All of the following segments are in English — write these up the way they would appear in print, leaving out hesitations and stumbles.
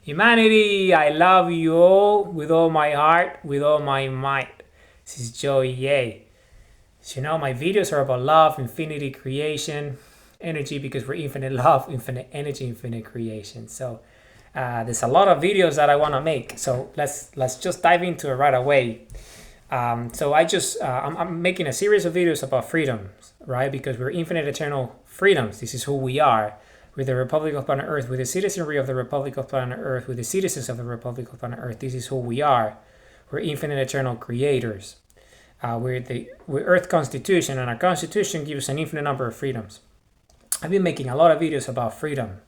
Humanity, I love you all with all my heart, with all my might. This is Joey Yay. So my videos are about love, infinity, creation, energy, because we're infinite love, infinite energy, infinite creation. So there's a lot of videos that I want to make. So let's just dive into it right away. I'm making a series of videos about freedoms, right? Because we're infinite, eternal freedoms. This is who we are. We're the Republic of Planet Earth. We're the citizenry of the Republic of Planet Earth. We're the citizens of the Republic of Planet Earth. This is who we are. We're infinite, eternal creators. We're Earth Constitution, and our Constitution gives us an infinite number of freedoms. I've been making a lot of videos about freedom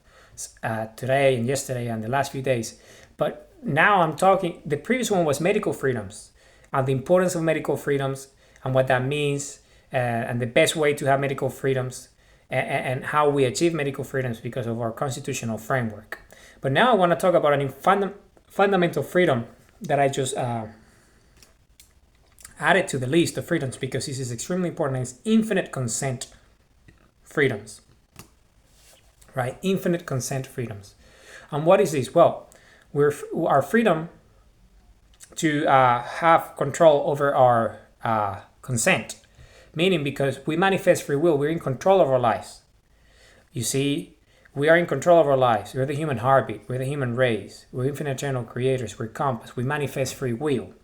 today and yesterday and the last few days. But now I'm talking, the previous one was medical freedoms and the importance of medical freedoms and what that means and the best way to have medical freedoms and how we achieve medical freedoms because of our constitutional framework. But now I want to talk about a fundamental freedom that I just added to the list of freedoms because this is extremely important. It's infinite consent freedoms, right? Infinite consent freedoms. And what is this? Well, our freedom to have control over our consent, meaning because we manifest free will, we're in control of our lives. You see, we are in control of our lives. We're the human heartbeat. We're the human race. We're infinite eternal creators. We're compass. We manifest free will.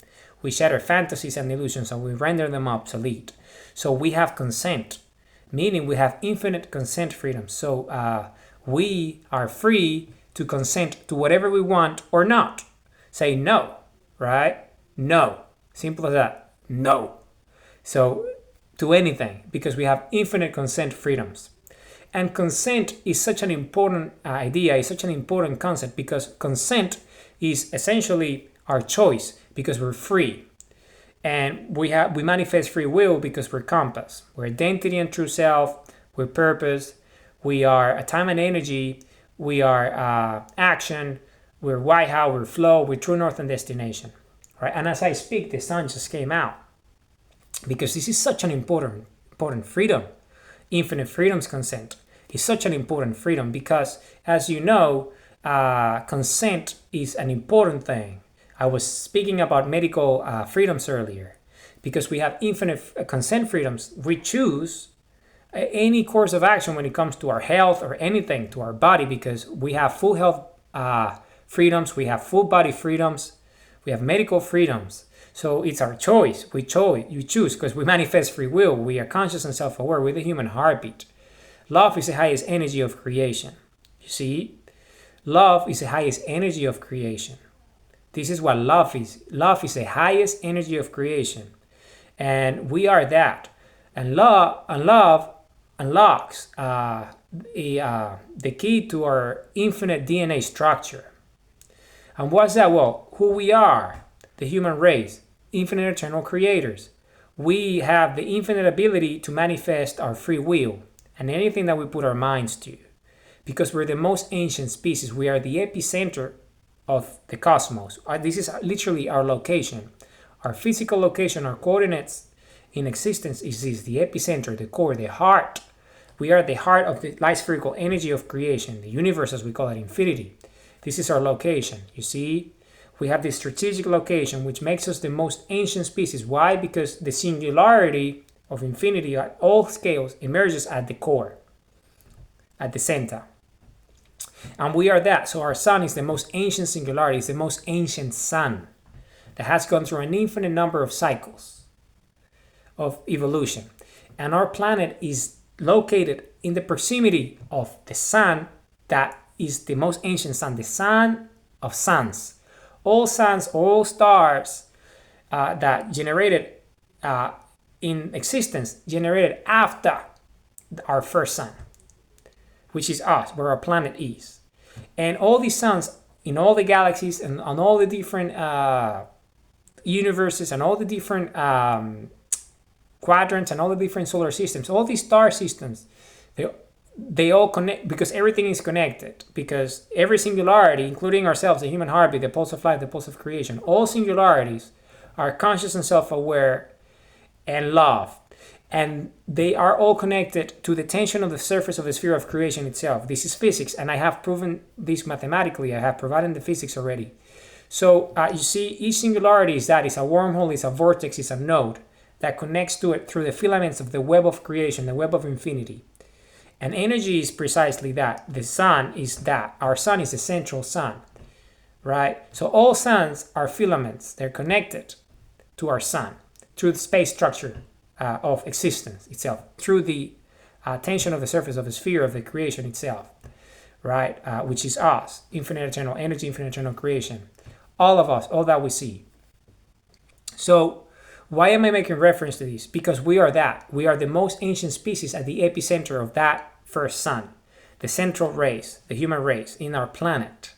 We shatter fantasies and illusions and we render them obsolete. So we have consent, meaning we have infinite consent freedom. So we are free to consent to whatever we want or not. Say no, right? No. Simple as that. No. So to anything, because we have infinite consent freedoms. And consent is such an important idea, is such an important concept because consent is essentially our choice because we're free. And we manifest free will because we're compass. We're identity and true self, we're purpose, we are a time and energy, we are action, we're why, how, we're flow, we're true north and destination. Right? And as I speak, the sun just came out. Because this is such an important freedom. Infinite freedoms consent is such an important freedom because, as you know, consent is an important thing. I was speaking about medical freedoms earlier. Because we have infinite consent freedoms, we choose any course of action when it comes to our health or anything, to our body, because we have full health freedoms, we have full body freedoms, we have medical freedoms. So it's our choice. You choose because we manifest free will. We are conscious and self-aware. We're the human heartbeat. Love is the highest energy of creation. You see? Love is the highest energy of creation. This is what love is. Love is the highest energy of creation. And we are that. And love unlocks the key to our infinite DNA structure. And what's that? Well, who we are. The human race, infinite eternal creators. We have the infinite ability to manifest our free will and anything that we put our minds to. Because we're the most ancient species. We are the epicenter of the cosmos. This is literally our location. Our physical location, our coordinates in existence is the epicenter, the core, the heart. We are the heart of the light spherical energy of creation, the universe as we call it, infinity. This is our location, you see? We have this strategic location, which makes us the most ancient species. Why? Because the singularity of infinity at all scales emerges at the core, at the center. And we are that. So our sun is the most ancient singularity, it's the most ancient sun that has gone through an infinite number of cycles of evolution. And our planet is located in the proximity of the sun that is the most ancient sun, the sun of suns. All suns, all stars that generated in existence, generated after our first sun, which is us, where our planet is. And all these suns in all the galaxies and on all the different universes and all the different quadrants and all the different solar systems, all these star systems, they all connect because everything is connected, because every singularity, including ourselves, the human heartbeat, the pulse of life, the pulse of creation, all singularities are conscious and self-aware and love. And they are all connected to the tension of the surface of the sphere of creation itself. This is physics, and I have proven this mathematically. I have provided the physics already. So you see, each singularity is a wormhole, is a vortex, is a node that connects to it through the filaments of the web of creation, the web of infinity. And energy is precisely that. The sun is that. Our sun is the central sun, right? So all suns are filaments. They're connected to our sun through the space structure of existence itself, through the tension of the surface of the sphere of the creation itself, right? Which is us, infinite eternal energy, infinite eternal creation. All of us, all that we see. So why am I making reference to this? Because we are that. We are the most ancient species at the epicenter of that first sun, the central race, the human race in our planet,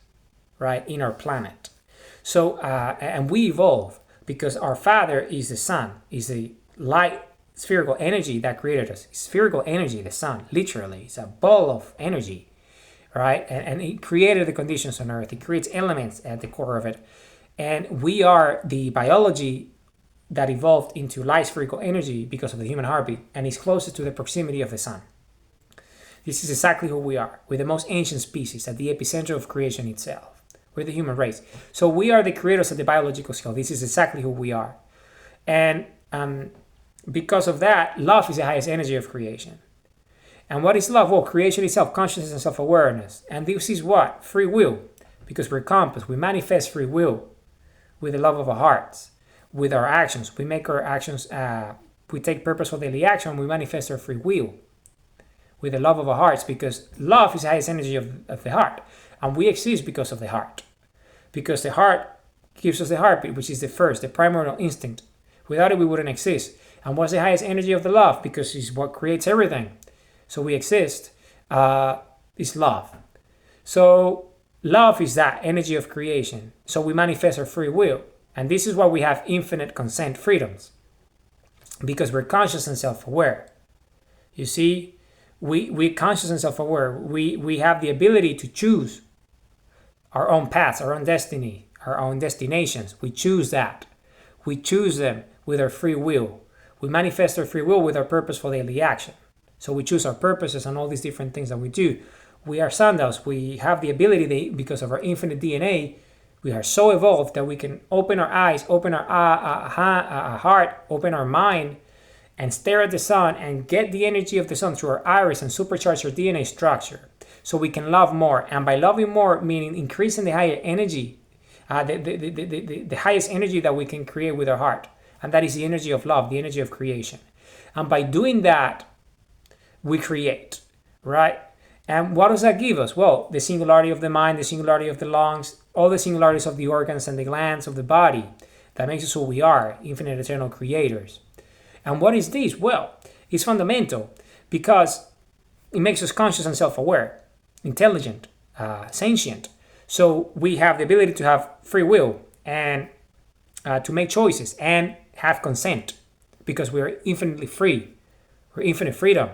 right? In our planet. So, and we evolve because our father is the sun, is the light spherical energy that created us. Spherical energy, the sun, literally. It's a ball of energy, right? And it created the conditions on Earth. It creates elements at the core of it. And we are the biology that evolved into light spherical energy because of the human heartbeat and is closest to the proximity of the sun. This is exactly who we are. We're the most ancient species at the epicenter of creation itself. We're the human race. So we are the creators of the biological scale. This is exactly who we are. And because of that, love is the highest energy of creation. And what is love? Well, creation is self-consciousness and self-awareness. And this is what? Free will. Because we're compass. We manifest free will with the love of our hearts, with our actions. We make our actions, we take purposeful daily action, we manifest our free will with the love of our hearts, because love is the highest energy of the heart. And we exist because of the heart. Because the heart gives us the heartbeat, which is the primordial instinct. Without it, we wouldn't exist. And what's the highest energy of the love? Because it's what creates everything. So we exist, is love. So love is that energy of creation. So we manifest our free will. And this is why we have infinite consent freedoms. Because we're conscious and self-aware. You see, we're conscious and self-aware. We have the ability to choose our own paths, our own destiny, our own destinations. We choose that. We choose them with our free will. We manifest our free will with our purposeful daily action. So we choose our purposes and all these different things that we do. We are sundials. We have the ability, because of our infinite DNA, we are so evolved that we can open our eyes, open our heart, open our mind, and stare at the sun and get the energy of the sun through our iris and supercharge our DNA structure. So we can love more. And by loving more, meaning increasing the higher energy, the highest energy that we can create with our heart. And that is the energy of love, the energy of creation. And by doing that, we create, right? And what does that give us? Well, the singularity of the mind, the singularity of the lungs, all the singularities of the organs and the glands of the body. That makes us who we are, infinite eternal creators. And what is this? Well, it's fundamental because it makes us conscious and self-aware, intelligent, sentient. So we have the ability to have free will and to make choices and have consent because we are infinitely free. We're infinite freedom.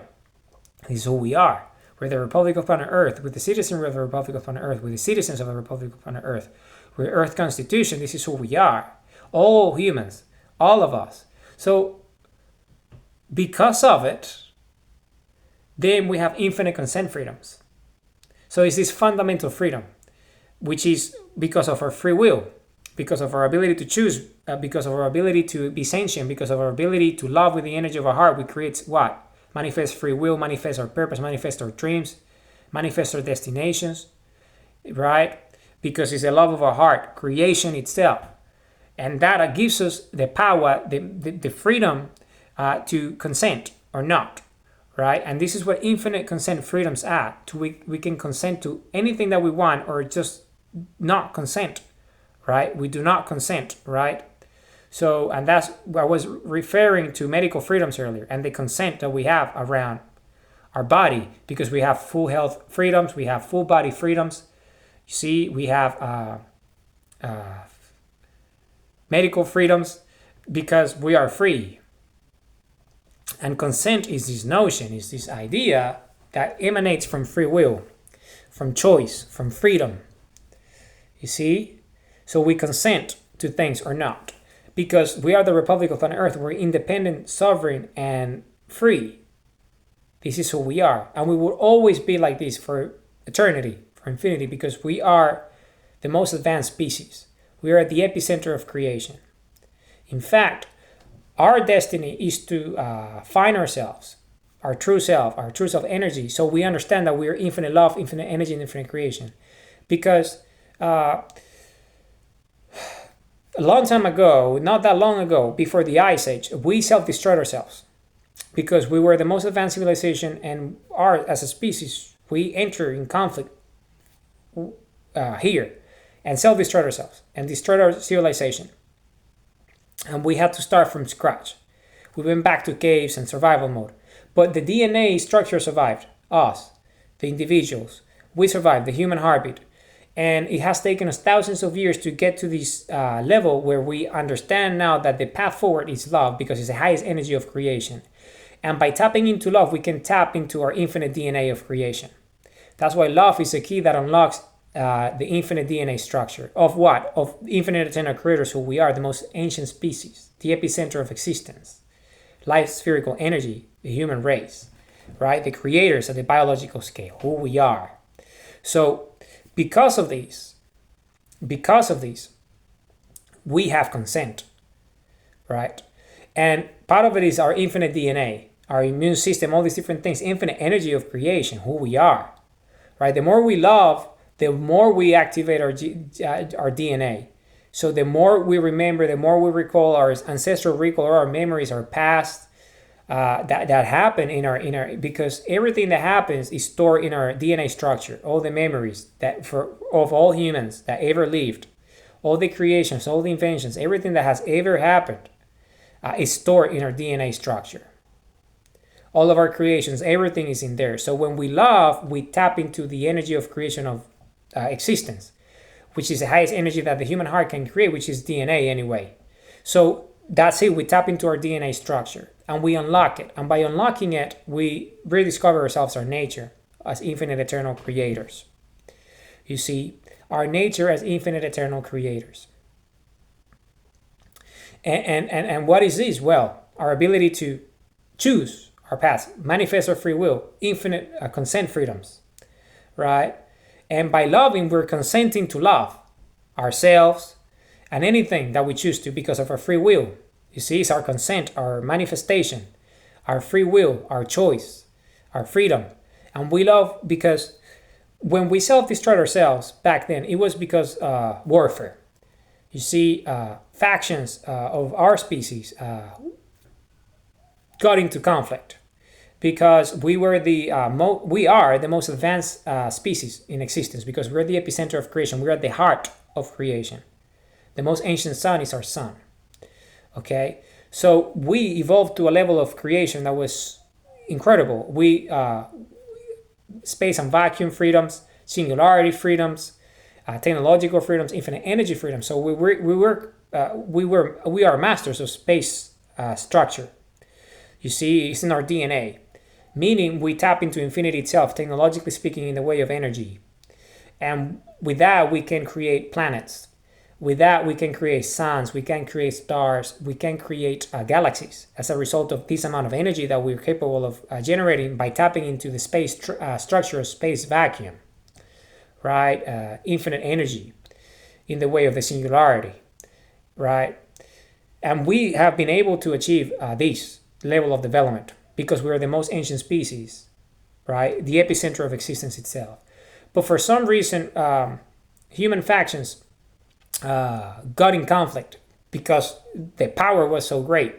This is who we are. We're the Republic of Planet Earth. We're the citizens of the Republic of Planet Earth. We're the citizens of the Republic of Planet Earth. We're Earth Constitution. This is who we are. All humans. All of us. So, because of it, then we have infinite consent freedoms. So it's this fundamental freedom, which is because of our free will, because of our ability to choose, because of our ability to be sentient, because of our ability to love with the energy of our heart. We create what? Manifest free will, manifest our purpose, manifest our dreams, manifest our destinations, right? Because it's the love of our heart, creation itself. And that gives us the power, the freedom to consent or not, right? And this is what infinite consent freedoms are. We can consent to anything that we want or just not consent, right? We do not consent, right? So, and that's, I was referring to medical freedoms earlier and the consent that we have around our body because we have full health freedoms, we have full body freedoms. You see, we have medical freedoms because we are free. And consent is this notion, is this idea that emanates from free will, from choice, from freedom. You see? So we consent to things or not. Because we are the Republic of Planet Earth, we're independent, sovereign, and free. This is who we are. And we will always be like this for eternity, for infinity, because we are the most advanced species. We are at the epicenter of creation. In fact, our destiny is to find ourselves, our true self energy, so we understand that we are infinite love, infinite energy, and infinite creation. Because a long time ago, not that long ago, before the Ice Age, we self-destroyed ourselves because we were the most advanced civilization, and as a species, we enter in conflict here and self-destroyed ourselves and destroyed our civilization. And we had to start from scratch. We went back to caves and survival mode. But the DNA structure survived. Us, the individuals. We survived, the human heartbeat. And it has taken us thousands of years to get to this level where we understand now that the path forward is love, because it's the highest energy of creation. And by tapping into love, we can tap into our infinite DNA of creation. That's why love is the key that unlocks the infinite DNA structure of what? Of infinite eternal creators, who we are, the most ancient species, the epicenter of existence, life spherical energy, the human race, right? The creators at the biological scale, who we are. So because of these, we have consent, right? And part of it is our infinite DNA, our immune system, all these different things, infinite energy of creation, who we are, right? The more we love, the more we activate our DNA. So the more we remember, the more we recall, our ancestral recall, or our memories, our past, that happen in our because everything that happens is stored in our DNA structure. All the memories of all humans that ever lived, all the creations, all the inventions, everything that has ever happened is stored in our DNA structure. All of our creations, everything is in there. So when we love, we tap into the energy of creation of existence, which is the highest energy that the human heart can create, which is DNA anyway. So that's it. We tap into our DNA structure and we unlock it. And by unlocking it, we rediscover ourselves, our nature, as infinite eternal creators. You see, our nature as infinite eternal creators. And what is this? Well, our ability to choose our path, manifest our free will, infinite consent freedoms, right? And by loving, we're consenting to love ourselves and anything that we choose to because of our free will. You see, it's our consent, our manifestation, our free will, our choice, our freedom. And we love because when we self-destroyed ourselves back then, it was because warfare. You see, factions of our species got into conflict because we are the most advanced species in existence, because we're the epicenter of creation. We're at the heart of creation. The most ancient sun is our sun. Okay, so we evolved to a level of creation that was incredible. We space and vacuum freedoms, singularity freedoms, technological freedoms, infinite energy freedoms. So we are masters of space structure. You see, it's in our DNA, meaning we tap into infinity itself, technologically speaking, in the way of energy. And with that, we can create planets. With that, we can create suns, we can create stars, we can create galaxies as a result of this amount of energy that we're capable of generating by tapping into the space structure of space vacuum, right? Infinite energy in the way of the singularity, right? And we have been able to achieve this level of development because we're the most ancient species, right? The epicenter of existence itself. But for some reason, human factions got in conflict because the power was so great,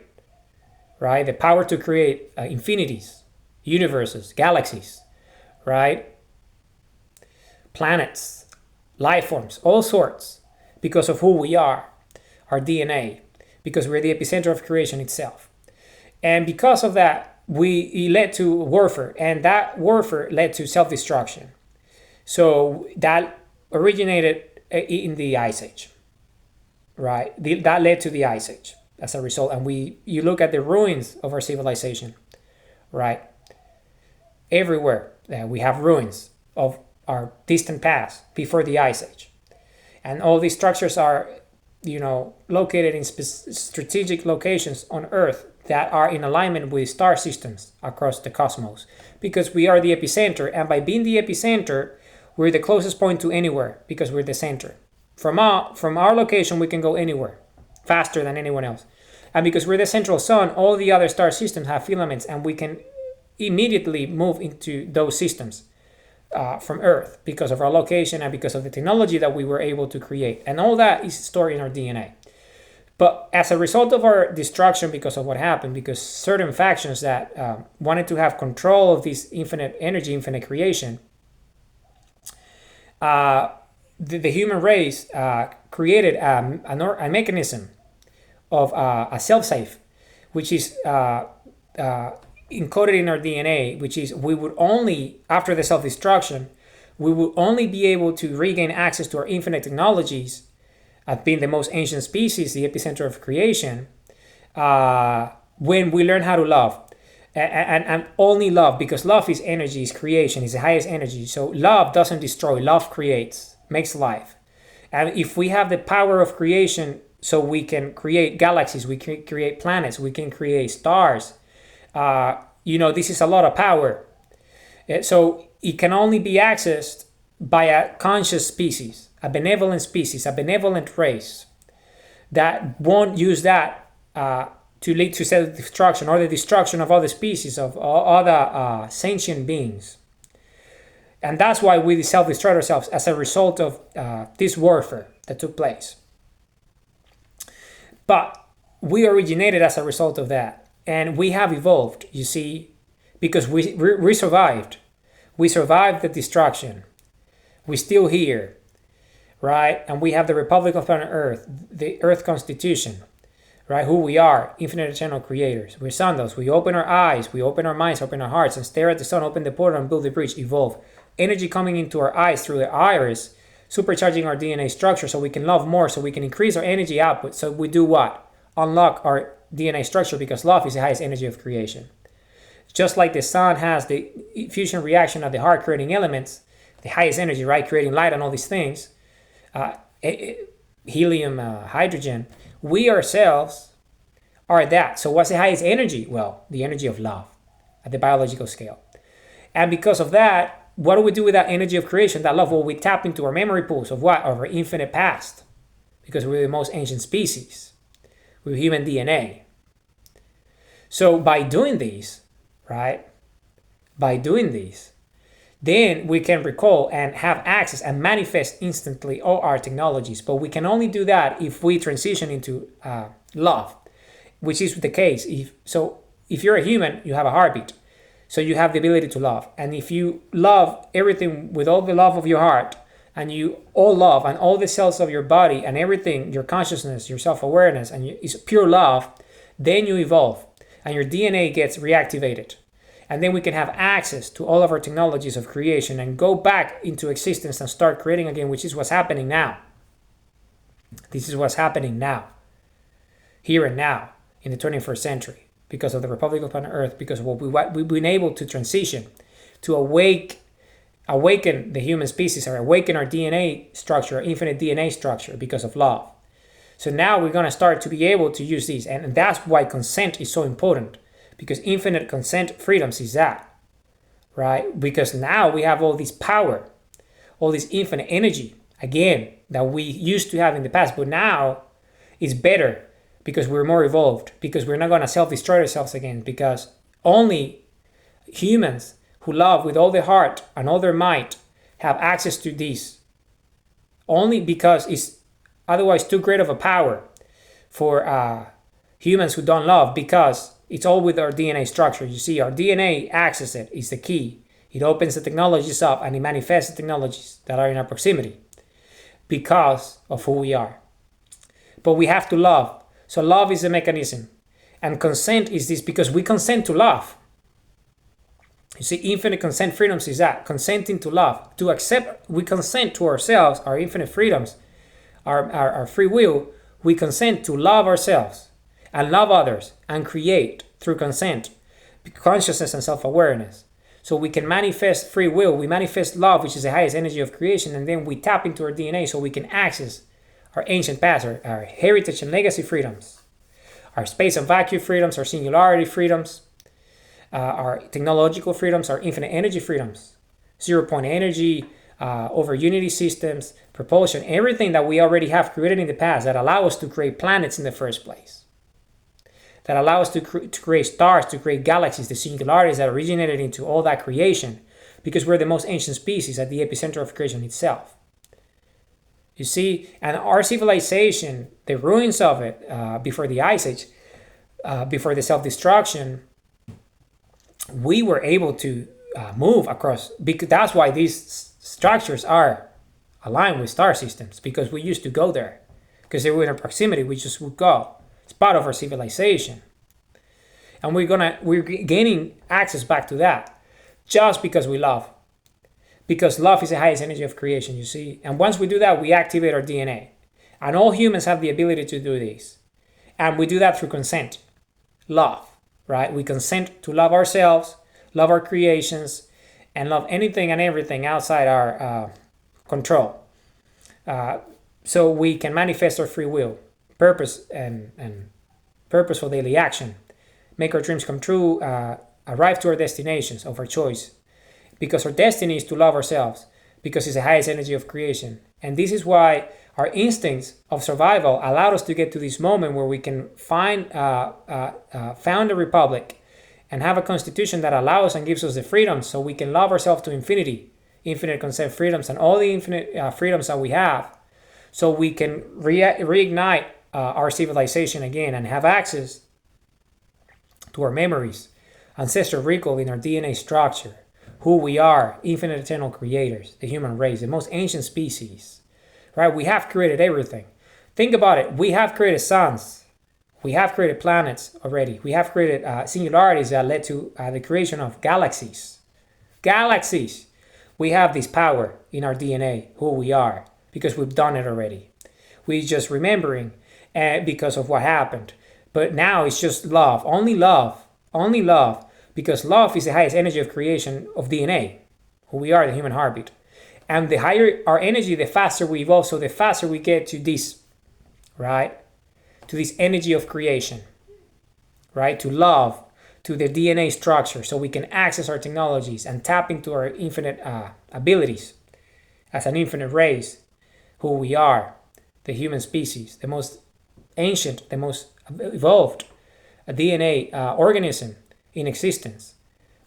right? The power to create infinities, universes, galaxies, right? Planets, life forms, all sorts, because of who we are, our DNA, because we're the epicenter of creation itself. And because of that, it led to warfare, and that warfare led to self-destruction. So that originated in the Ice Age, right? That led to the Ice Age as a result. And you look at the ruins of our civilization, right? Everywhere we have ruins of our distant past before the Ice Age. And all these structures are, located in strategic locations on Earth, that are in alignment with star systems across the cosmos, because we are the epicenter, and by being the epicenter, we're the closest point to anywhere because we're the center. From our location, we can go anywhere faster than anyone else. And because we're the central sun, all the other star systems have filaments, and we can immediately move into those systems from Earth because of our location and because of the technology that we were able to create. And all that is stored in our DNA. But as a result of our destruction, because of what happened, because certain factions that wanted to have control of this infinite energy, infinite creation, the human race created a mechanism of a self-safe, which is encoded in our DNA, which is we would only, after the self-destruction, we would only be able to regain access to our infinite technologies as being the most ancient species, the epicenter of creation, when we learn how to love. And only love, because love is energy, is creation, is the highest energy. So love doesn't destroy, love creates, makes life. And if we have the power of creation, so we can create galaxies, we can create planets, we can create stars, this is a lot of power. So it can only be accessed by a conscious species, a benevolent species, a benevolent race that won't use that to lead to self-destruction or the destruction of other species, of other sentient beings. And that's why we self-destruct ourselves as a result of this warfare that took place. But we originated as a result of that. And we have evolved, you see, because we survived. We survived the destruction. We're still here, right? And we have the Republic of Planet Earth, the Earth Constitution, right? Who we are, infinite eternal creators. We're sundials. We open our eyes, we open our minds, open our hearts, and stare at the sun, open the portal, and build the bridge, evolve. Energy coming into our eyes through the iris, supercharging our DNA structure so we can love more, so we can increase our energy output. So we do what? Unlock our DNA structure, because love is the highest energy of creation. Just like the sun has the fusion reaction of the heart creating elements, the highest energy, right? Creating light and all these things, helium, hydrogen, we ourselves are that. So what's the highest energy? Well, the energy of love at the biological scale. And because of that, what do we do with that energy of creation, that love? Well, we tap into our memory pools of what? Of our infinite past, because we're the most ancient species. With human DNA. So by doing these, right? By doing these, then we can recall and have access and manifest instantly all our technologies. But we can only do that if we transition into love, which is the case. If you're a human, you have a heartbeat. So you have the ability to love. And if you love everything with all the love of your heart, and you all love, and all the cells of your body and everything, your consciousness, your self-awareness, and it's pure love, then you evolve and your DNA gets reactivated. And then we can have access to all of our technologies of creation and go back into existence and start creating again, which is what's happening now. This is what's happening now, here and now, in the 21st century, because of the Republic of Planet Earth, because of what we've been able to transition, to awaken the human species, or awaken our DNA structure, our infinite DNA structure, because of love. So now we're going to start to be able to use these. And that's why consent is so important, because infinite consent freedoms is that, right? Because now we have all this power, all this infinite energy, again, that we used to have in the past, but now it's better because we're more evolved, because we're not going to self-destroy ourselves again, because only humans who love with all their heart and all their might have access to this, only because it's otherwise too great of a power for humans who don't love, because it's all with our DNA structure. You see, our DNA access it is the key. It opens the technologies up and it manifests the technologies that are in our proximity because of who we are. But we have to love. So love is the mechanism. And consent is this, because we consent to love. You see, infinite consent freedoms is that, consenting to love, to accept. We consent to ourselves, our infinite freedoms, our free will. We consent to love ourselves and love others and create through consent, consciousness and self-awareness. So we can manifest free will, we manifest love, which is the highest energy of creation, and then we tap into our DNA so we can access our ancient past, our heritage and legacy freedoms, our space and vacuum freedoms, our singularity freedoms, our technological freedoms, our infinite energy freedoms, 0-point energy, over unity systems, propulsion, everything that we already have created in the past that allow us to create planets in the first place, that allow us to create stars, to create galaxies, the singularities that originated into all that creation, because we're the most ancient species at the epicenter of creation itself. You see, and our civilization, the ruins of it, before the Ice Age, before the self-destruction, we were able to move across, because that's why these structures are aligned with star systems, because we used to go there, because they were in our proximity, we just would go. It's part of our civilization, and we're gaining access back to that just because we love, because love is the highest energy of creation, you see. And once we do that, we activate our DNA, and all humans have the ability to do this, and we do that through consent, love, right? We consent to love ourselves, love our creations, and love anything and everything outside our control. So we can manifest our free will, purpose, and purposeful daily action, make our dreams come true, arrive to our destinations of our choice, because our destiny is to love ourselves, because it's the highest energy of creation. And this is why our instincts of survival allowed us to get to this moment where we can found a republic and have a constitution that allows and gives us the freedom so we can love ourselves to infinity, infinite consent freedoms, and all the infinite freedoms that we have, so we can reignite our civilization again and have access to our memories, ancestral recall in our DNA structure, who we are, infinite eternal creators, the human race, the most ancient species, right? We have created everything. Think about it. We have created suns. We have created planets already. We have created singularities that led to the creation of galaxies. Galaxies. We have this power in our DNA, who we are, because we've done it already. We're just remembering because of what happened. But now it's just love, only love, because love is the highest energy of creation of DNA, who we are, the human heartbeat. And the higher our energy, the faster we evolve, so the faster we get to this, right? To this energy of creation, right? To love, to the DNA structure, so we can access our technologies and tap into our infinite abilities as an infinite race, who we are, the human species, the most ancient, the most evolved DNA organism in existence,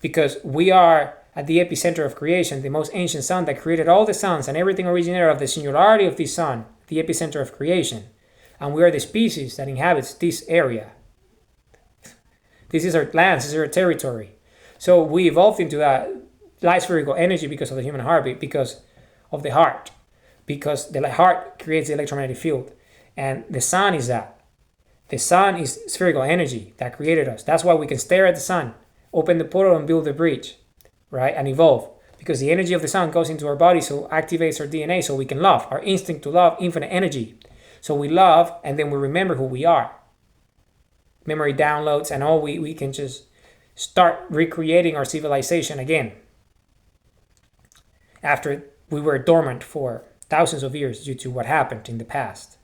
because we are at the epicenter of creation, the most ancient sun that created all the suns, and everything originated of the singularity of this sun, the epicenter of creation. And we are the species that inhabits this area. This is our land, this is our territory. So we evolved into that light spherical energy because of the human heartbeat, because of the heart, because the heart creates the electromagnetic field. And the sun is that. The sun is spherical energy that created us. That's why we can stare at the sun, open the portal and build the bridge, right? And evolve. Because the energy of the sun goes into our body, so activates our DNA so we can love. Our instinct to love, infinite energy. So we love, and then we remember who we are. Memory downloads, and all we can just start recreating our civilization again. After we were dormant for thousands of years due to what happened in the past.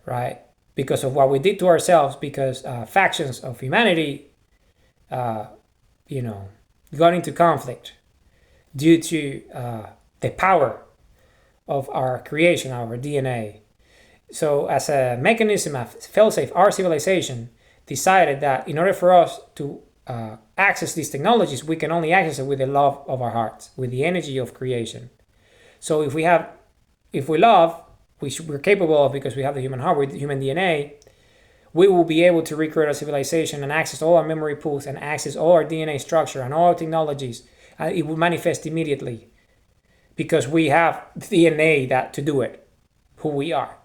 Right? Because of what we did to ourselves, because factions of humanity, got into conflict due to the power of our creation, our DNA. So as a mechanism of fail-safe, our civilization decided that in order for us to access these technologies, we can only access it with the love of our hearts, with the energy of creation. So if we love, we're capable of, because we have the human heart, with human DNA, we will be able to recreate our civilization and access all our memory pools and access all our DNA structure and all our technologies. It will manifest immediately because we have DNA that to do it, who we are.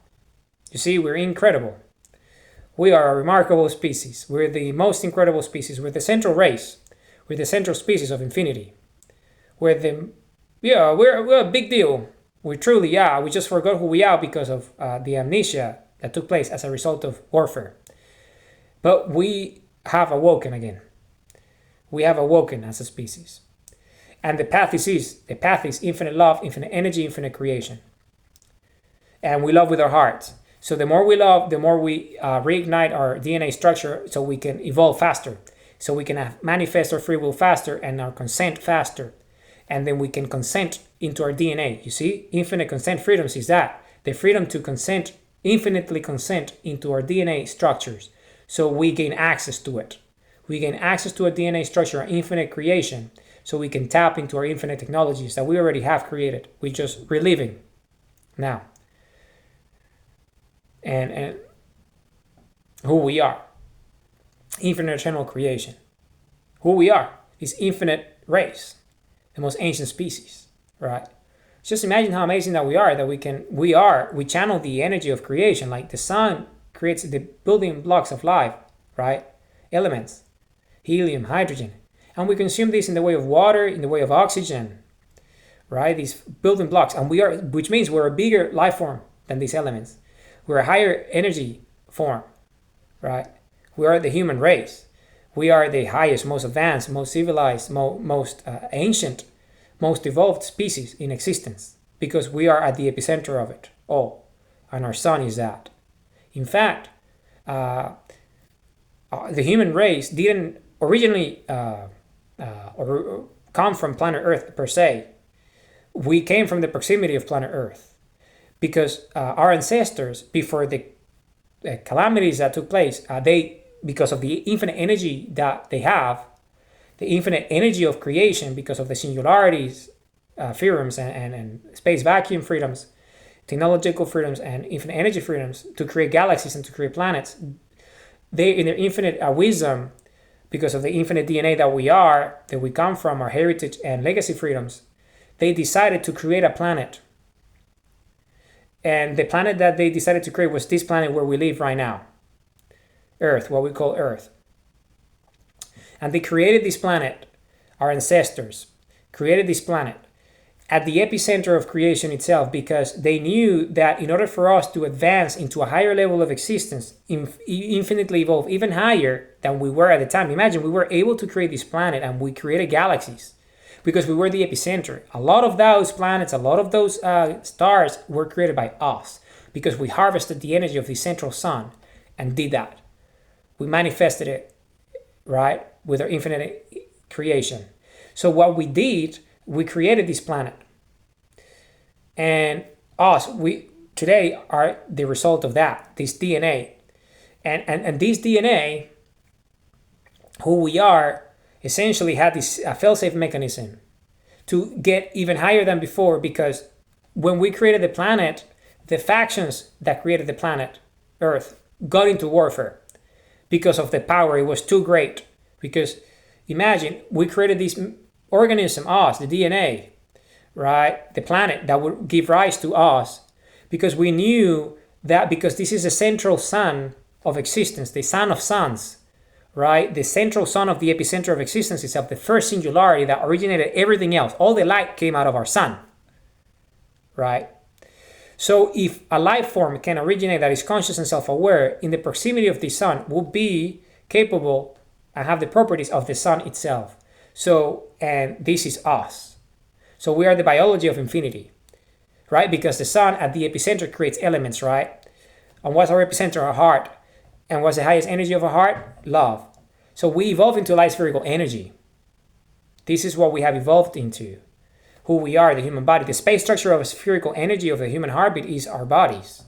You see, we're incredible. We are a remarkable species. We're the most incredible species. We're the central race. We're the central species of infinity. We're a big deal. We truly are. We just forgot who we are because of the amnesia that took place as a result of warfare. But we have awoken again. We have awoken as a species. And the path is infinite love, infinite energy, infinite creation. And we love with our hearts. So the more we love, the more we reignite our DNA structure so we can evolve faster. So we can manifest our free will faster and our consent faster. And then we can consent into our DNA. You see, infinite consent freedoms is that. The freedom to consent, infinitely consent into our DNA structures. So we gain access to it. We gain access to a DNA structure, our infinite creation. So we can tap into our infinite technologies that we already have created. We're just reliving now. And who we are. Infinite eternal creation. Who we are is infinite race, the most ancient species, right? Just imagine how amazing that we are, that we channel the energy of creation. Like the sun creates the building blocks of life, right? Elements, helium, hydrogen. And we consume this in the way of water, in the way of oxygen, right? These building blocks. And which means we're a bigger life form than these elements. We're a higher energy form, right? We are the human race. We are the highest, most advanced, most civilized, most ancient, most evolved species in existence because we are at the epicenter of it all. And our sun is that. In fact, the human race didn't originally come from planet Earth per se. We came from the proximity of planet Earth because our ancestors, before the calamities that took place, because of the infinite energy that they have, the infinite energy of creation, because of the singularities, freedoms, and space vacuum freedoms, technological freedoms, and infinite energy freedoms to create galaxies and to create planets, they, in their infinite wisdom, because of the infinite DNA that we come from, our heritage and legacy freedoms, they decided to create a planet. And the planet that they decided to create was this planet where we live right now. Earth, what we call Earth. And they created this planet, our ancestors created this planet at the epicenter of creation itself because they knew that in order for us to advance into a higher level of existence, infinitely evolve, even higher than we were at the time. Imagine we were able to create this planet and we created galaxies because we were the epicenter. A lot of those planets, a lot of those stars were created by us because we harvested the energy of the central sun and did that. We manifested it, right, with our infinite creation. So what we did, we created this planet. And we today are the result of that, this DNA. And this DNA, who we are, essentially had this fail-safe mechanism to get even higher than before because when we created the planet, the factions that created the planet, Earth, got into warfare. Because of the power, it was too great. Because imagine, we created this organism, us, the DNA, right? The planet that would give rise to us. Because we knew that because this is the central sun of existence, the sun of suns, right? The central sun of the epicenter of existence itself, the first singularity that originated everything else. All the light came out of our sun, right? So if a life form can originate that is conscious and self-aware in the proximity of the sun, will be capable and have the properties of the sun itself. So, and this is us. So we are the biology of infinity, right? Because the sun at the epicenter creates elements, right? And what's our epicenter? Our heart. And what's the highest energy of our heart? Love. So we evolve into light spherical energy. This is what we have evolved into. Who we are, the human body. The space structure of a spherical energy of the human heartbeat is our bodies,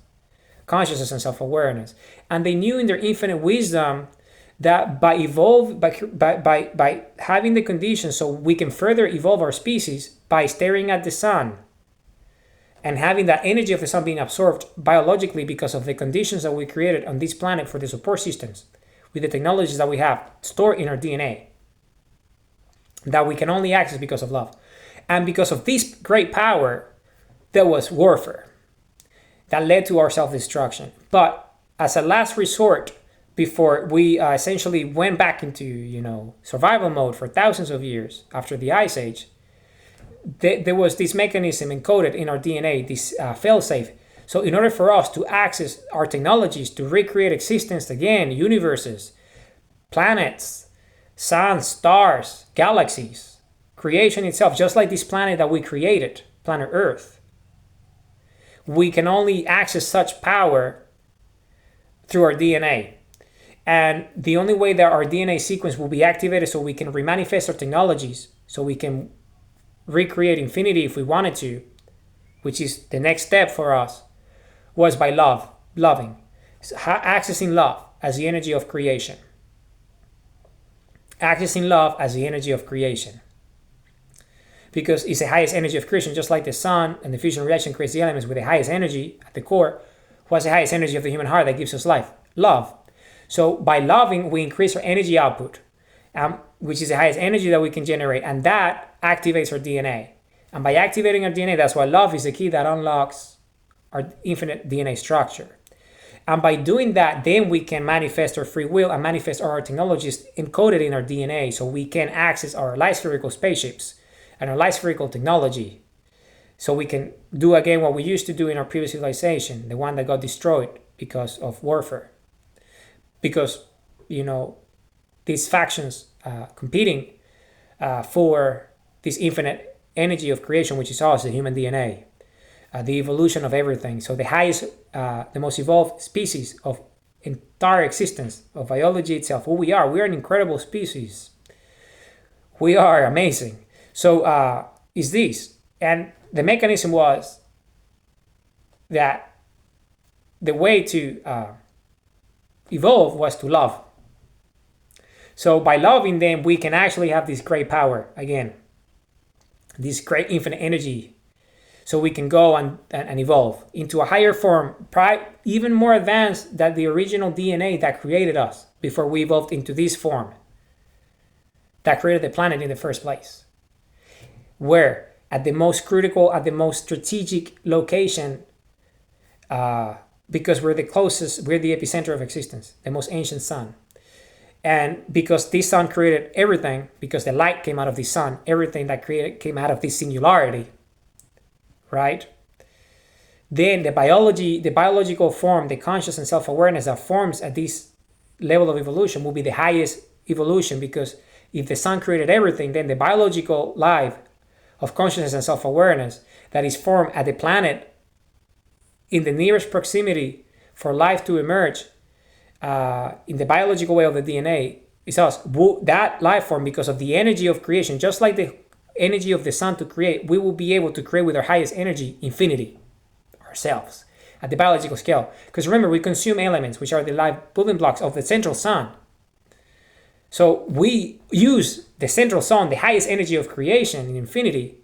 consciousness and self-awareness. And they knew in their infinite wisdom that by having the conditions so we can further evolve our species by staring at the sun and having that energy of the sun being absorbed biologically because of the conditions that we created on this planet for the support systems with the technologies that we have stored in our DNA that we can only access because of love. And because of this great power, there was warfare that led to our self-destruction. But as a last resort, before we essentially went back into, survival mode for thousands of years after the Ice Age, there was this mechanism encoded in our DNA, this fail-safe. So in order for us to access our technologies to recreate existence again, universes, planets, suns, stars, galaxies, creation itself, just like this planet that we created, planet Earth, we can only access such power through our DNA. And the only way that our DNA sequence will be activated so we can remanifest our technologies, so we can recreate infinity if we wanted to, which is the next step for us, was by loving. So, accessing love as the energy of creation. Accessing love as the energy of creation. Because it's the highest energy of creation, just like the sun and the fusion reaction creates the elements with the highest energy at the core. What's the highest energy of the human heart that gives us life? Love. So by loving, we increase our energy output, which is the highest energy that we can generate, and that activates our DNA. And by activating our DNA, that's why love is the key that unlocks our infinite DNA structure. And by doing that, then we can manifest our free will and manifest our technologies encoded in our DNA, so we can access our light spherical spaceships and our light spherical technology. So we can do again what we used to do in our previous civilization, the one that got destroyed because of warfare. Because, these factions competing for this infinite energy of creation, which is us, the human DNA, the evolution of everything. So the highest, the most evolved species of entire existence, of biology itself, who we are an incredible species. We are amazing. So is this. And the mechanism was that the way to evolve was to love. So by loving them, we can actually have this great power again, this great infinite energy. So we can go and evolve into a higher form, even more advanced than the original DNA that created us before we evolved into this form that created the planet in the first place. Where at the most critical, at the most strategic location, because we're the closest, we're the epicenter of existence, the most ancient sun. And because this sun created everything, because the light came out of the sun, everything that created came out of this singularity, right? Then the biological form, the conscious and self-awareness that forms at this level of evolution will be the highest evolution, because if the sun created everything, then the biological life of consciousness and self-awareness that is formed at the planet in the nearest proximity for life to emerge in the biological way of the DNA is us. That life form, because of the energy of creation, just like the energy of the sun to create, we will be able to create with our highest energy, infinity, ourselves, at the biological scale. Because remember, we consume elements, which are the life building blocks of the central sun. So we use the central sun, the highest energy of creation in infinity,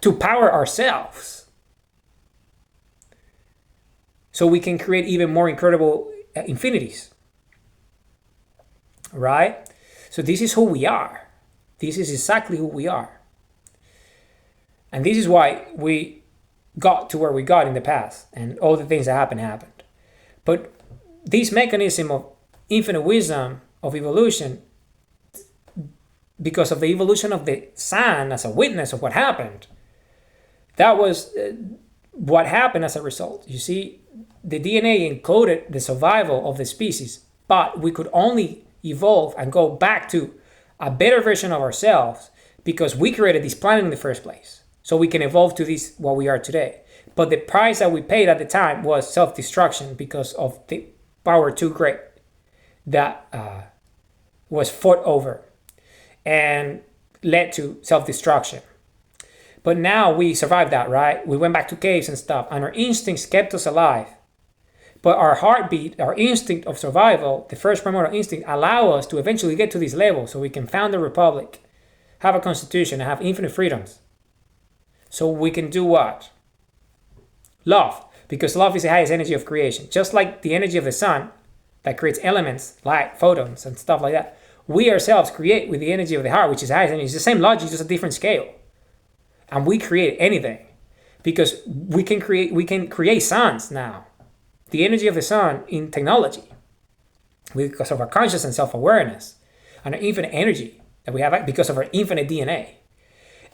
to power ourselves. So we can create even more incredible infinities. Right? So this is who we are. This is exactly who we are. And this is why we got to where we got in the past, and all the things that happened. But this mechanism of infinite wisdom, of evolution, because of the evolution of the sun as a witness of what happened, that was what happened as a result. You see, the DNA encoded the survival of the species, but we could only evolve and go back to a better version of ourselves because we created this planet in the first place. So we can evolve to this, what we are today. But the price that we paid at the time was self-destruction because of the power too great that was fought over and led to self-destruction. But now we survived that, right? We went back to caves and stuff, and our instincts kept us alive. But our heartbeat, our instinct of survival, the first primordial instinct, allow us to eventually get to this level so we can found a republic, have a constitution, and have infinite freedoms. So we can do what? Love. Because love is the highest energy of creation. Just like the energy of the sun that creates elements, light, photons, and stuff like that. We ourselves create with the energy of the heart, which is the highest energy. It's the same logic, just a different scale. And we create anything. Because we can create suns now. The energy of the sun in technology. Because of our conscious and self-awareness. And our infinite energy that we have because of our infinite DNA.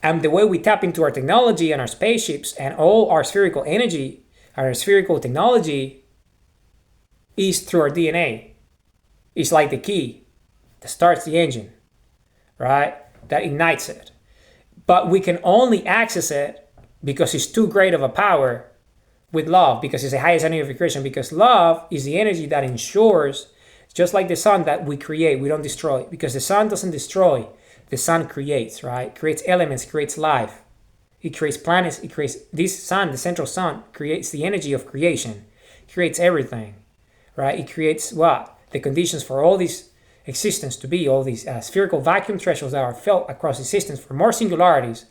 And the way we tap into our technology and our spaceships and all our spherical energy, our spherical technology, is through our DNA. It's like the key that starts the engine, right? That ignites it. But we can only access it because it's too great of a power with love, because it's the highest energy of creation, because love is the energy that ensures, just like the sun, that we create, we don't destroy, because the sun doesn't destroy, the sun creates, right? Creates elements, creates life. It creates planets, it creates this sun, the central sun, creates the energy of creation, creates everything, right? It creates what? The conditions for all this existence to be, all these spherical vacuum thresholds that are felt across existence for more singularities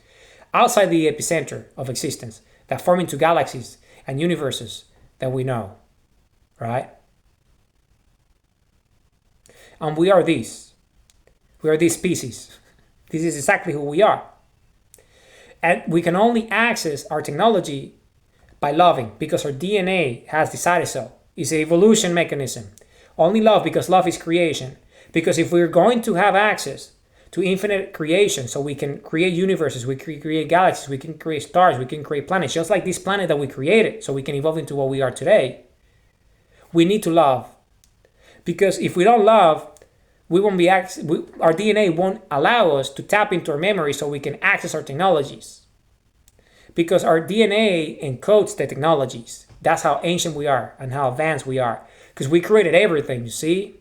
outside the epicenter of existence that form into galaxies and universes that we know, right? And we are these. We are this species. This is exactly who we are. And we can only access our technology by loving, because our DNA has decided so. It's an evolution mechanism. Only love, because love is creation. Because if we're going to have access to infinite creation, so we can create universes, we can create galaxies, we can create stars, we can create planets, just like this planet that we created, so we can evolve into what we are today, we need to love. Because if we don't love, we won't be our DNA won't allow us to tap into our memory so we can access our technologies. Because our DNA encodes the technologies. That's how ancient we are and how advanced we are. Because we created everything, you see?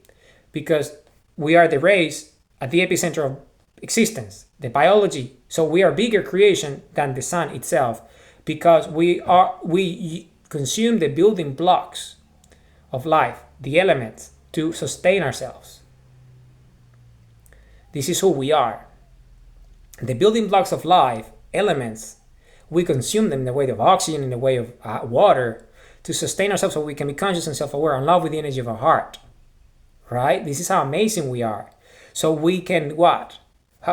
Because we are the race at the epicenter of existence, the biology. So we are bigger creation than the sun itself, because we consume the building blocks of life, the elements, to sustain ourselves. This is who we are. The building blocks of life, elements, we consume them in the way of oxygen, in the way of water, to sustain ourselves so we can be conscious and self-aware and love with the energy of our heart. Right? This is how amazing we are. So we can what?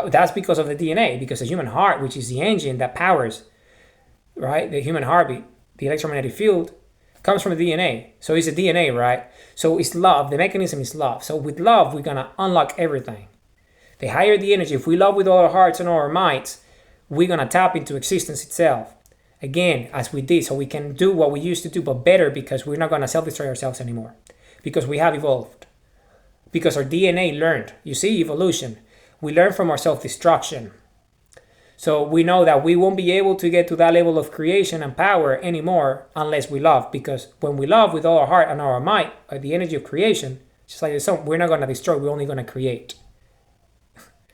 That's because of the DNA, because the human heart, which is the engine that powers, right, the human heartbeat, the electromagnetic field, comes from the DNA. So it's the DNA, right? So it's love. The mechanism is love. So with love, we're going to unlock everything. The higher the energy, if we love with all our hearts and all our mights, we're going to tap into existence itself. Again, as we did, so we can do what we used to do, but better, because we're not going to self-destroy ourselves anymore. Because we have evolved. Because our DNA learned. You see, evolution. We learn from our self-destruction. So we know that we won't be able to get to that level of creation and power anymore unless we love. Because when we love with all our heart and all our might, the energy of creation, just like the sun, we're not going to destroy, we're only going to create.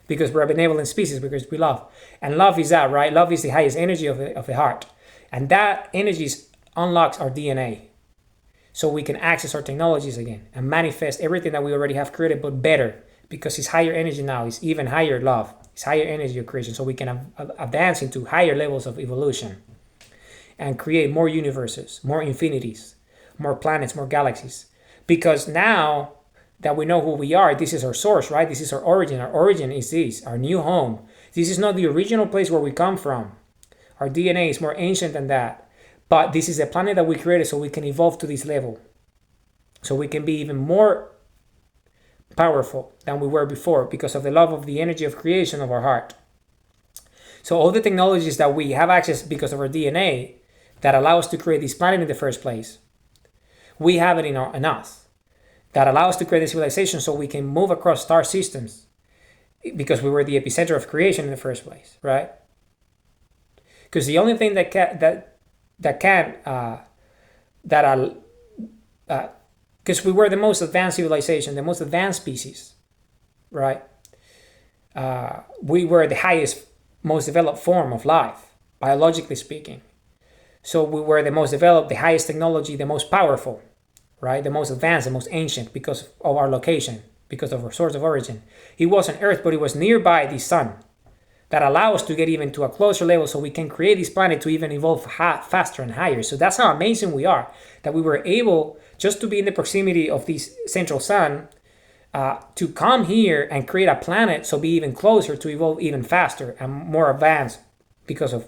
Because we're a benevolent species, because we love. And love is that, right? Love is the highest energy of the heart. And that energy unlocks our DNA. So we can access our technologies again and manifest everything that we already have created, but better. Because it's higher energy now, it's even higher love. It's higher energy of creation. So we can advance into higher levels of evolution. And create more universes, more infinities, more planets, more galaxies. Because now that we know who we are, this is our source, right? This is our origin. Our origin is this, our new home. This is not the original place where we come from. Our DNA is more ancient than that. But this is a planet that we created so we can evolve to this level. So we can be even more powerful than we were before because of the love of the energy of creation of our heart. So all the technologies that we have access because of our DNA that allow us to create this planet in the first place, we have it in us. That allow us to create a civilization so we can move across star systems because we were the epicenter of creation in the first place, right? Because the only thing because we were the most advanced civilization, the most advanced species, right? We were the highest, most developed form of life, biologically speaking. So we were the most developed, the highest technology, the most powerful, right? The most advanced, the most ancient because of our location, because of our source of origin. It wasn't Earth, but it was nearby the sun that allow us to get even to a closer level so we can create this planet to even evolve faster and higher. So that's how amazing we are, that we were able just to be in the proximity of this central sun to come here and create a planet, so be even closer to evolve even faster and more advanced because of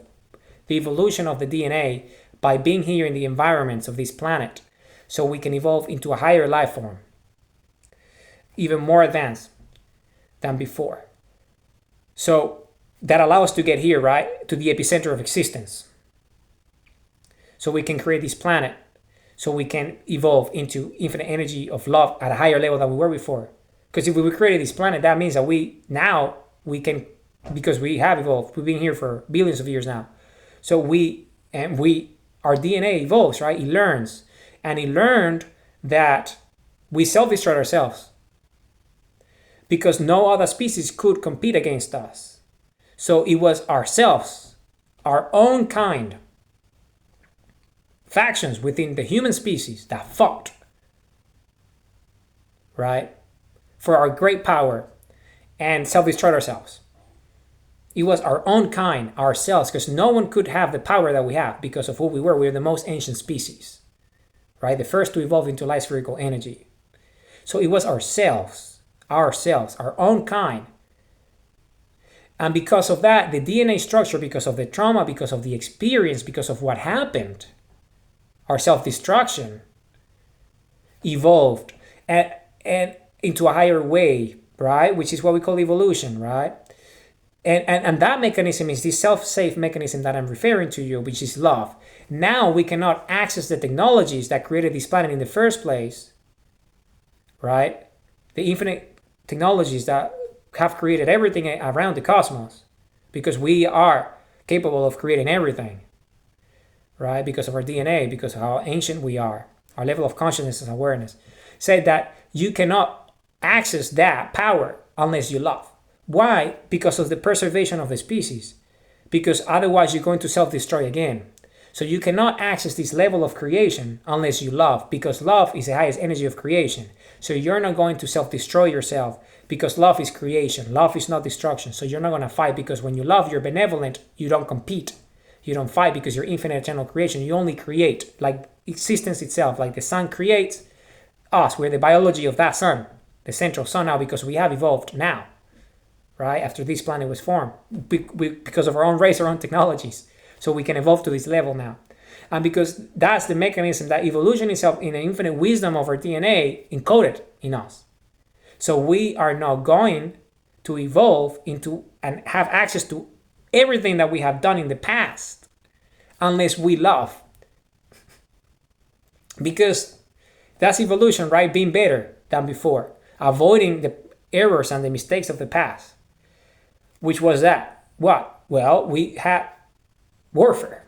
the evolution of the DNA by being here in the environments of this planet. So we can evolve into a higher life form, even more advanced than before. So that allows us to get here, right, to the epicenter of existence. So we can create this planet, so we can evolve into infinite energy of love at a higher level than we were before. Because if we created this planet, that means that we can, because we have evolved, we've been here for billions of years now. So we our DNA evolves, right? It learns. And it learned that we self-destroyed ourselves because no other species could compete against us. So it was ourselves, our own kind, factions within the human species that fought, right, for our great power and self-destroyed ourselves. It was our own kind, ourselves, because no one could have the power that we have because of who we were. We were the most ancient species, right? The first to evolve into light spherical energy. So it was ourselves, our own kind. And because of that, the DNA structure, because of the trauma, because of the experience, because of what happened, our self-destruction evolved and into a higher way, right? Which is what we call evolution, right? And that mechanism is this self-safe mechanism that I'm referring to you, which is love. Now we cannot access the technologies that created this planet in the first place, right? The infinite technologies that have created everything around the cosmos, because we are capable of creating everything, right? Because of our DNA, because of how ancient we are, our level of consciousness and awareness. Said that you cannot access that power unless you love. Why? Because of the preservation of the species. Because otherwise you're going to self-destroy again. So you cannot access this level of creation unless you love, because love is the highest energy of creation. So you're not going to self-destroy yourself because love is creation. Love is not destruction. So you're not going to fight, because when you love, you're benevolent. You don't compete. You don't fight because you're infinite eternal creation. You only create, like existence itself, like the sun creates us. We're the biology of that sun, the central sun now, because we have evolved now, right? After this planet was formed, because of our own race, our own technologies. So we can evolve to this level now. And because that's the mechanism, that evolution itself in the infinite wisdom of our DNA encoded in us. So we are now going to evolve into and have access to everything that we have done in the past, unless we love. Because that's evolution, right? Being better than before, avoiding the errors and the mistakes of the past. Which was that? What? Well, we had warfare.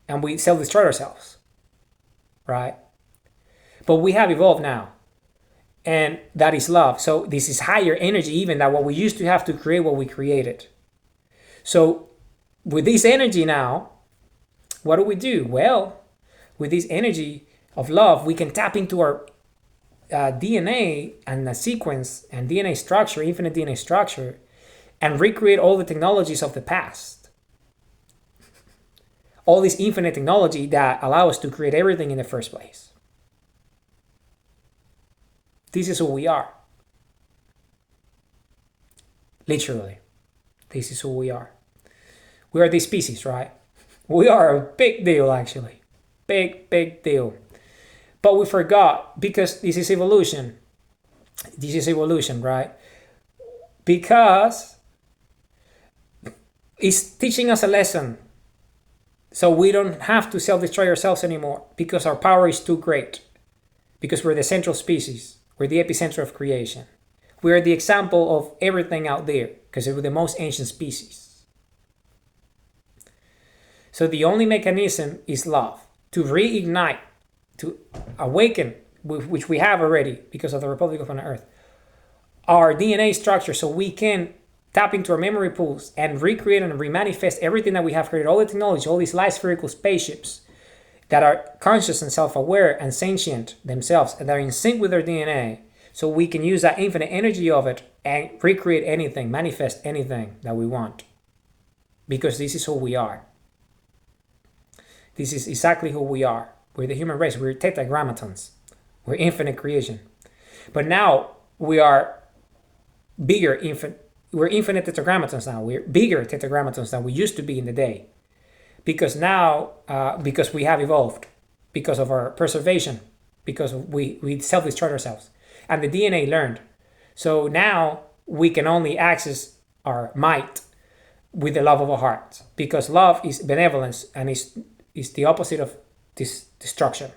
And we self-destroyed ourselves. Right? But we have evolved now. And that is love. So this is higher energy even than what we used to have to create what we created. So with this energy now, what do? Well, with this energy of love, we can tap into our DNA and the sequence and DNA structure, infinite DNA structure, and recreate all the technologies of the past. All this infinite technology that allow us to create everything in the first place. This is who we are. Literally. This is who we are. We are this species, right? We are a big deal, actually. Big deal. But we forgot, because this is evolution. This is evolution, right? Because it's teaching us a lesson. So we don't have to self-destroy ourselves anymore, because our power is too great. Because we're the central species. We're the epicenter of creation. We're the example of everything out there, because we're the most ancient species. So the only mechanism is love. To reignite, to awaken, which we have already because of the Republic of Planet Earth, our DNA structure, so we can tap into our memory pools and recreate and remanifest everything that we have created, all the technology, all these light spherical spaceships that are conscious and self-aware and sentient themselves, and are in sync with their DNA, so we can use that infinite energy of it and recreate anything, manifest anything that we want. Because this is who we are. This is exactly who we are. We're the human race. We're tetragrammatons. We're infinite creation. But now we are bigger, we're infinite tetragrammatons now. We're bigger tetragrammatons than we used to be in the day. Because now, because we have evolved, because of our preservation, because we self-destroyed ourselves. And the DNA learned. So now we can only access our might with the love of our hearts. Because love is benevolence and is the opposite of this destruction.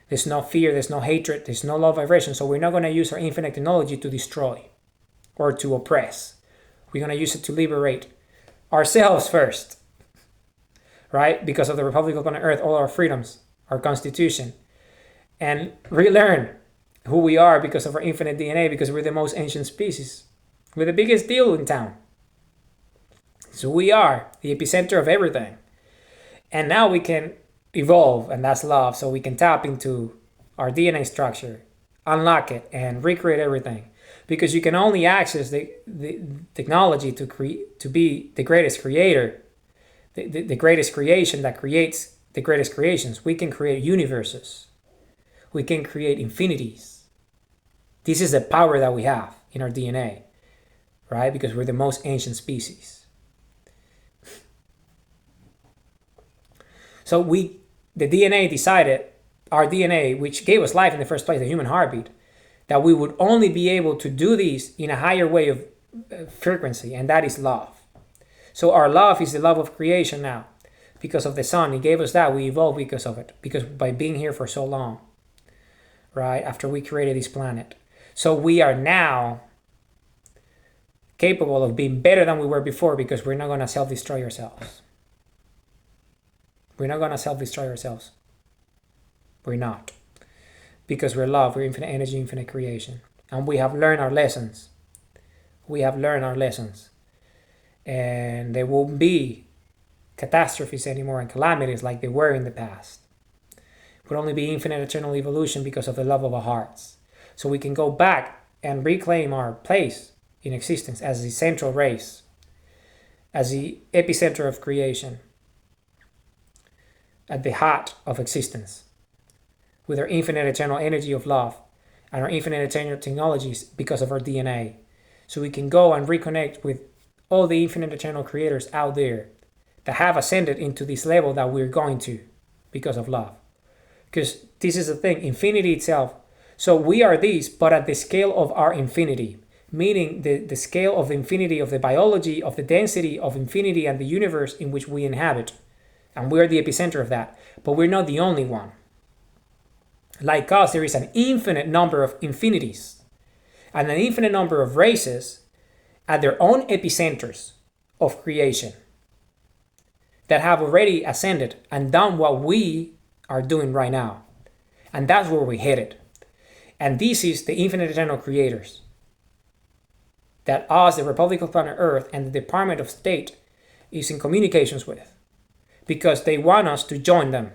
There's no fear, there's no hatred, there's no love vibration. So we're not going to use our infinite technology to destroy or to oppress. We're going to use it to liberate ourselves first. right? Because of the Republic of Earth, all our freedoms, our Constitution, and relearn who we are because of our infinite DNA, because we're the most ancient species. We're the biggest deal in town. So we are the epicenter of everything. And now we can evolve, and that's love. So we can tap into our DNA structure, unlock it, and recreate everything. Because you can only access the technology to be the greatest creator, the greatest creation that creates the greatest creations. We can create universes. We can create infinities. This is the power that we have in our DNA, right? Because we're the most ancient species. So the DNA decided, our DNA, which gave us life in the first place, the human heartbeat, that we would only be able to do this in a higher way of frequency, and that is love. So our love is the love of creation now. Because of the sun, he gave us that. We evolved because of it, because by being here for so long, right, after we created this planet. So we are now capable of being better than we were before, because we're not going to self-destroy ourselves. We're not going to self-destroy ourselves. We're not. Because we're love, we're infinite energy, infinite creation. And we have learned our lessons. We have learned our lessons. And there won't be catastrophes anymore and calamities like they were in the past. It would only be infinite eternal evolution because of the love of our hearts. So we can go back and reclaim our place in existence as the central race, as the epicenter of creation, at the heart of existence, with our infinite eternal energy of love and our infinite eternal technologies because of our DNA. So we can go and reconnect with all the infinite eternal creators out there that have ascended into this level that we're going to because of love. Because this is the thing, infinity itself. So we are these, but at the scale of our infinity, meaning the scale of the infinity of the biology, of the density of infinity and the universe in which we inhabit. And we're the epicenter of that. But we're not the only one. Like us, there is an infinite number of infinities and an infinite number of races at their own epicenters of creation that have already ascended and done what we are doing right now. And that's where we're headed. And this is the infinite eternal creators that us, the Republic of Planet Earth, and the Department of State is in communications with. Because they want us to join them.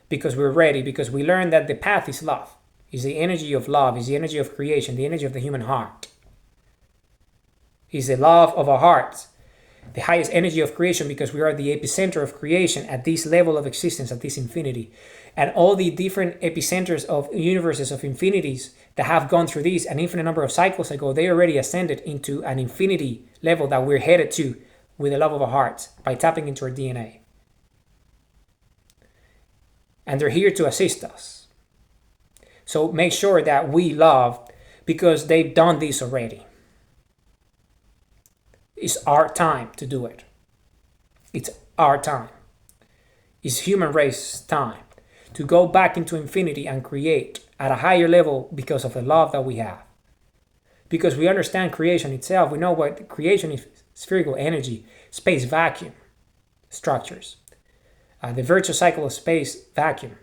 Because we're ready. Because we learned that the path is love. Is the energy of love. Is the energy of creation. The energy of the human heart. Is the love of our hearts. The highest energy of creation, because we are the epicenter of creation at this level of existence, at this infinity. And all the different epicenters of universes of infinities that have gone through this, an infinite number of cycles ago, they already ascended into an infinity level that we're headed to with the love of our hearts by tapping into our DNA. And they're here to assist us. So make sure that we love, because they've done this already. It's our time to do it. It's our time. It's human race's time to go back into infinity and create at a higher level because of the love that we have. Because we understand creation itself. We know what creation is: spherical energy, space vacuum structures. The virtual cycle of space vacuum.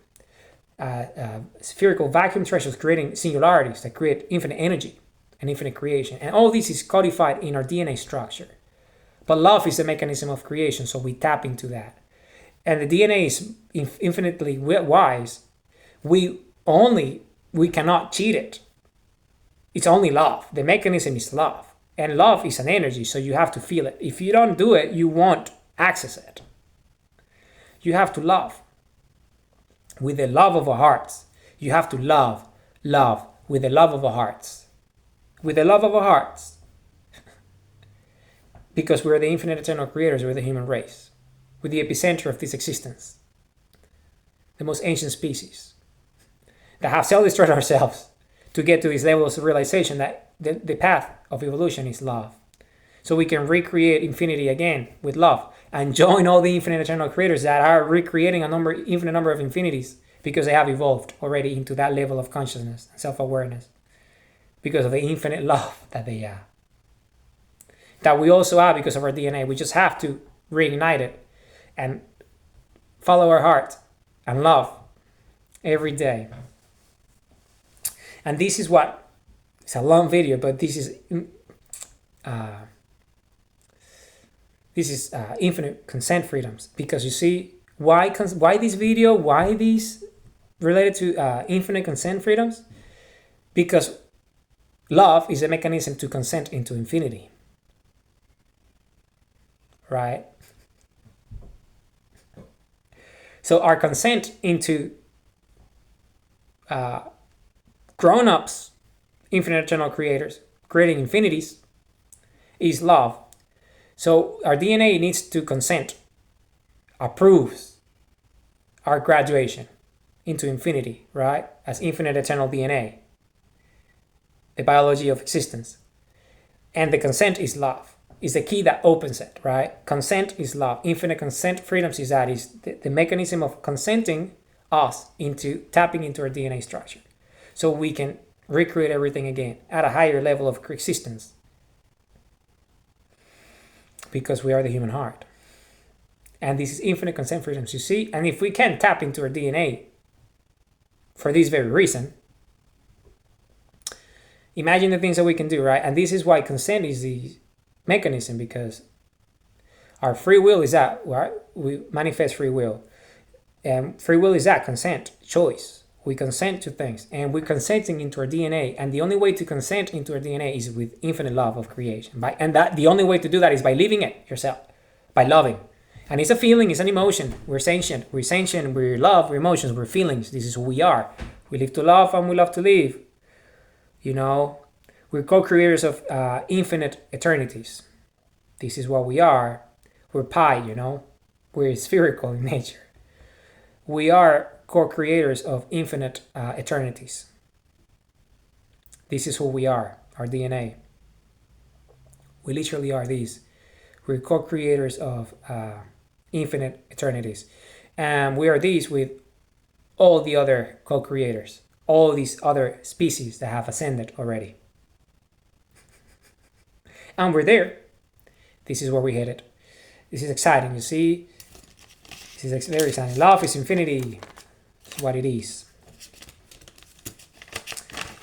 Spherical vacuum thresholds creating singularities that create infinite energy and infinite creation. And all this is codified in our DNA structure. But love is the mechanism of creation, so we tap into that. And the DNA is infinitely wise. We cannot cheat it. It's only love. The mechanism is love. And love is an energy, so you have to feel it. If you don't do it, you won't access it. You have to love with the love of our hearts. You have to love with the love of our hearts. With the love of our hearts. Because we're the infinite eternal creators, we're the human race. We're the epicenter of this existence. The most ancient species. That have self-destroyed ourselves to get to these levels of realization that the path of evolution is love. So we can recreate infinity again with love and join all the infinite eternal creators that are recreating infinite number of infinities because they have evolved already into that level of consciousness and self-awareness because of the infinite love that they have. That we also have because of our DNA. We just have to reignite it and follow our heart and love every day. And this is what, it's a long video, but this is infinite consent freedoms. Because you see, why this video, why these related to infinite consent freedoms? Because love is a mechanism to consent into infinity, right? So our consent into grown-ups, infinite eternal creators, creating infinities, is love. So our DNA needs to consent, approves our graduation into infinity, right? As infinite eternal DNA, the biology of existence. And the consent is love, is the key that opens it, right? Consent is love. Infinite consent freedoms is that, is the mechanism of consenting us into tapping into our DNA structure. So we can recreate everything again at a higher level of existence. Because we are the human heart. And this is infinite consent freedoms, you see? And if we can tap into our DNA for this very reason, imagine the things that we can do, right? And this is why consent is the mechanism, because our free will is that, right? We manifest free will. And free will is that, consent, choice. We consent to things, and we're consenting into our DNA. And the only way to consent into our DNA is with infinite love of creation. The only way to do that is by living it yourself, by loving. And it's a feeling, it's an emotion. We're sentient, we're love, we're emotions, we're feelings. This is who we are. We live to love and we love to live. You know, we're co-creators of infinite eternities. This is what we are. We're pi, you know. We're spherical in nature. We are co-creators of infinite eternities. This is who we are, our DNA. We literally are these. We're co-creators of infinite eternities. And we are these with all the other co-creators, all these other species that have ascended already. And we're there. This is where we headed. This is exciting, you see? This is very exciting. Love is infinity. It's what it is.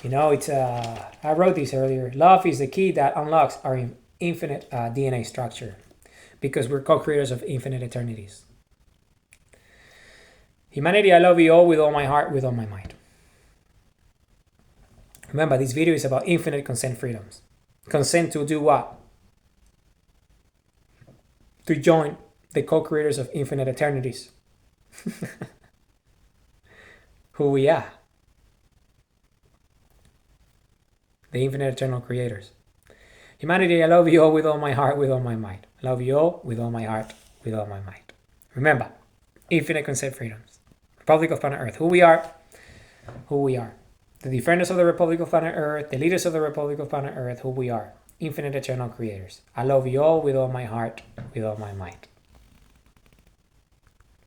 You know, it's I wrote this earlier. Love is the key that unlocks our infinite DNA structure, because we're co-creators of infinite eternities. Humanity, I love you all with all my heart, with all my mind. Remember, this video is about infinite consent freedoms. Consent to do what? To join the co-creators of infinite eternities. Who we are. The infinite eternal creators. Humanity, I love you all with all my heart, with all my mind. I love you all with all my heart, with all my mind. Remember, infinite consent freedoms. Republic of Planet Earth. Who we are. Who we are. The defenders of the Republic of Planet Earth, the leaders of the Republic of Planet Earth, who we are. Infinite eternal creators. I love you all with all my heart, with all my mind.